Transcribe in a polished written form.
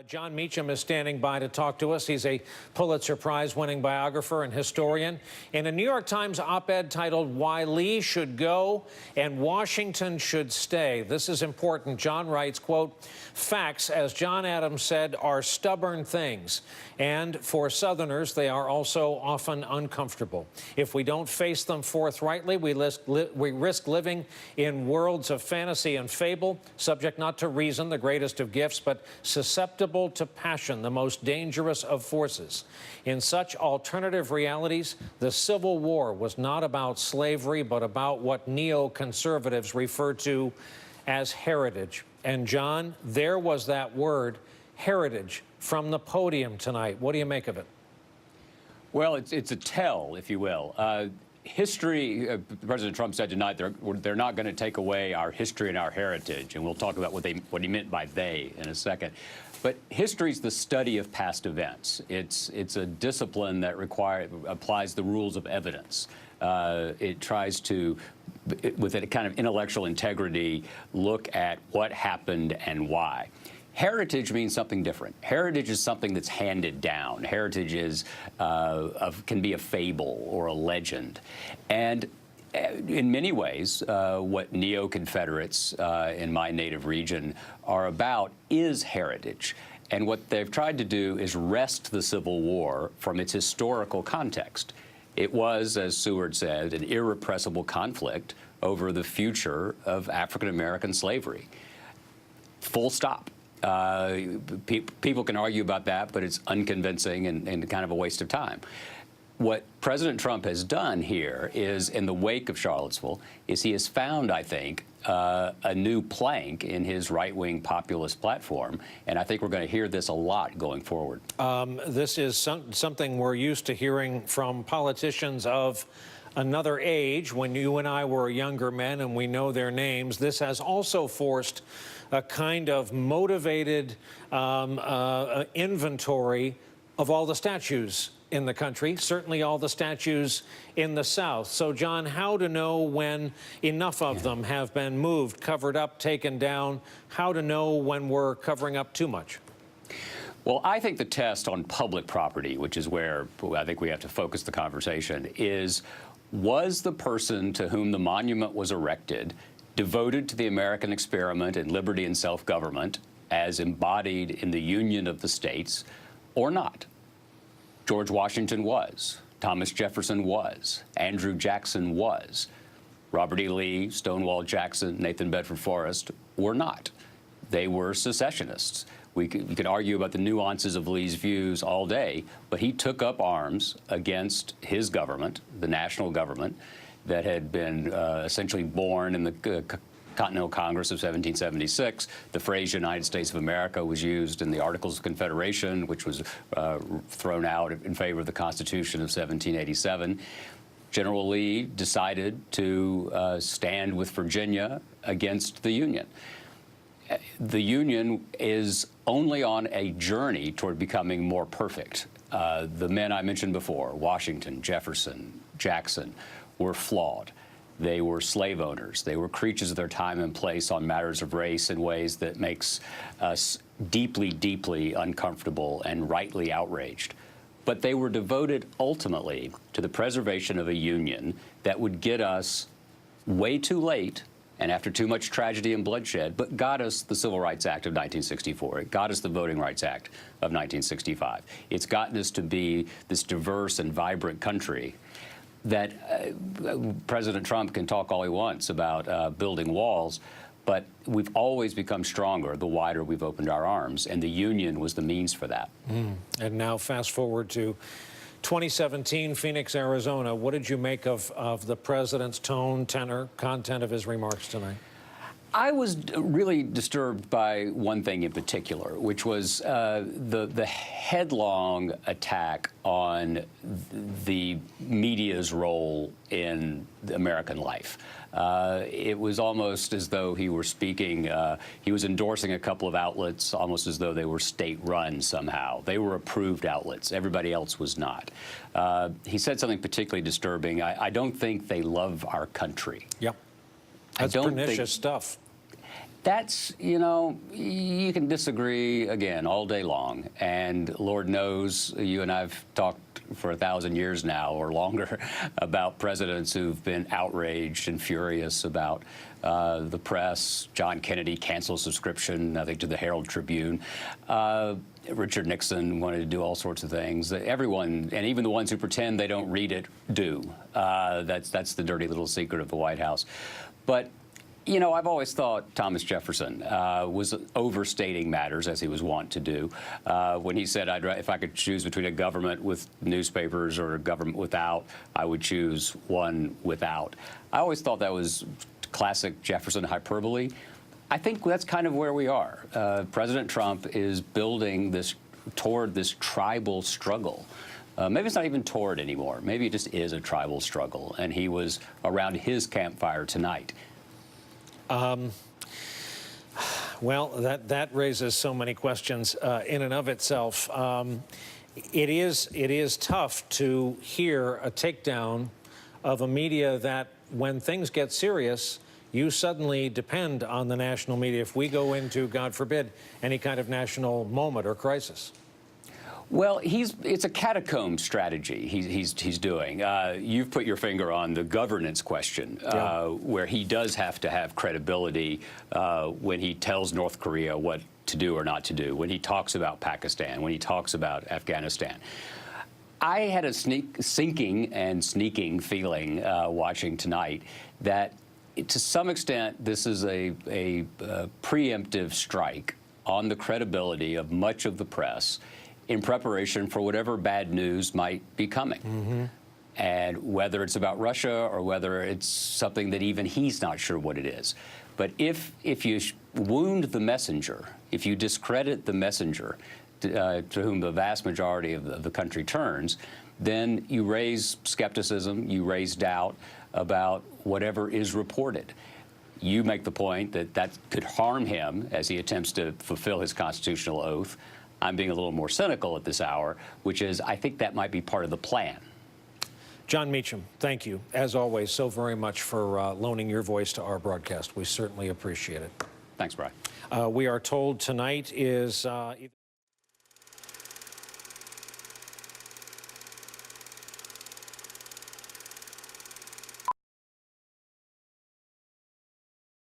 Jon Meacham is standing by to talk to us. He's a Pulitzer Prize-winning biographer and historian. In a New York Times op-ed titled "Why Lee Should Go and Washington Should Stay," this is important. Jon writes, quote, "Facts, as John Adams said, are stubborn things. And for Southerners, they are also often uncomfortable. If we don't face them forthrightly, we risk living in worlds of fantasy and fable, subject not to reason, the greatest of gifts, but susceptible to passion, the most dangerous of forces. In such alternative realities, the Civil War was not about slavery, but about what neoconservatives refer to as heritage." And Jon, there was that word, heritage, from the podium tonight. What do you make of it? Well, it's a tell, if you will. History, President Trump said tonight they're not going to take away our history and our heritage, and we'll talk about what he meant by they in a second. But history is the study of past events. It's a discipline that applies the rules of evidence. It tries to, with a kind of intellectual integrity, look at what happened and why. Heritage means something different. Heritage is something that's handed down. Heritage is can be a fable or a legend. And in many ways, what neo-confederates in my native region are about is heritage. And what they've tried to do is wrest the Civil War from its historical context. It was, as Seward said, an irrepressible conflict over the future of African-American slavery. Full stop. People can argue about that, but it's unconvincing and kind of a waste of time. What President Trump has done here is, in the wake of Charlottesville, is he has found, I think, a new plank in his right-wing populist platform, and I think we're going to hear this a lot going forward. This is something we're used to hearing from politicians of another age, when you and I were younger men, and we know their names. This has also forced a kind of motivated inventory of all the statues in the country, certainly all the statues in the South. So, Jon, how to know when enough of them have been moved, covered up, taken down? How to know when we're covering up too much? Well, I think the test on public property, which is where I think we have to focus the conversation, is, was the person to whom the monument was erected devoted to the American experiment in liberty and self-government as embodied in the Union of the States or not? George Washington was. Thomas Jefferson was. Andrew Jackson was. Robert E. Lee, Stonewall Jackson, Nathan Bedford Forrest were not. They were secessionists. We could argue about the nuances of Lee's views all day, but he took up arms against his government, the national government, that had been essentially born in the Continental Congress of 1776. The phrase United States of America was used in the Articles of Confederation, which was thrown out in favor of the Constitution of 1787. General Lee decided to stand with Virginia against the Union. The Union is only on a journey toward becoming more perfect. The men I mentioned before, Washington, Jefferson, Jackson, were flawed. They were slave owners. They were creatures of their time and place on matters of race in ways that makes us deeply, deeply uncomfortable and rightly outraged. But they were devoted ultimately to the preservation of a union that would get us way too late and after too much tragedy and bloodshed, but got us the Civil Rights Act of 1964. It got us the Voting Rights Act of 1965. It's gotten us to be this diverse and vibrant country that President Trump can talk all he wants about building walls, but we've always become stronger the wider we've opened our arms, and the Union was the means for that. And now fast forward to 2017, Phoenix, Arizona. What did you make of the president's tone, tenor, content of his remarks tonight? I was really disturbed by one thing in particular, which was the headlong attack on the media's role in American life. It was almost as though he were speaking, he was endorsing a couple of outlets almost as though they were state-run somehow. They were approved outlets. Everybody else was not. He said something particularly disturbing. I don't think they love our country. Yep. That's pernicious stuff. That's, you know, you can disagree, again, all day long. And Lord knows, you and I've talked for 1,000 years now or longer about presidents who've been outraged and furious about the press. John Kennedy canceled subscription, I think, to the Herald Tribune. Richard Nixon wanted to do all sorts of things. Everyone, and even the ones who pretend they don't read it, do. That's the dirty little secret of the White House. But you know, I've always thought Thomas Jefferson was overstating matters, as he was wont to do, when he said, if I could choose between a government with newspapers or a government without, I would choose one without. I always thought that was classic Jefferson hyperbole. I think that's kind of where we are. President Trump is building this toward this tribal struggle. Maybe it's not even toward anymore. Maybe it just is a tribal struggle, and he was around his campfire tonight. Well, that raises so many questions in and of itself. It is tough to hear a takedown of a media that, when things get serious, you suddenly depend on the national media if we go into, God forbid, any kind of national moment or crisis. Well, it's a catacomb strategy he's doing. You've put your finger on the governance question, where he does have to have credibility when he tells North Korea what to do or not to do, when he talks about Pakistan, when he talks about Afghanistan. I had a sinking and sneaking feeling watching tonight that, to some extent, this is a preemptive strike on the credibility of much of the press in preparation for whatever bad news might be coming. Mm-hmm. And whether it's about Russia or whether it's something that even he's not sure what it is. But if you wound the messenger, if you discredit the messenger to whom the vast majority of the country turns, then you raise skepticism, you raise doubt about whatever is reported. You make the point that that could harm him as he attempts to fulfill his constitutional oath. I'm being a little more cynical at this hour, which is, I think that might be part of the plan. Jon Meacham, thank you, as always, so very much for loaning your voice to our broadcast. We certainly appreciate it. Thanks, Brian. We are told tonight is...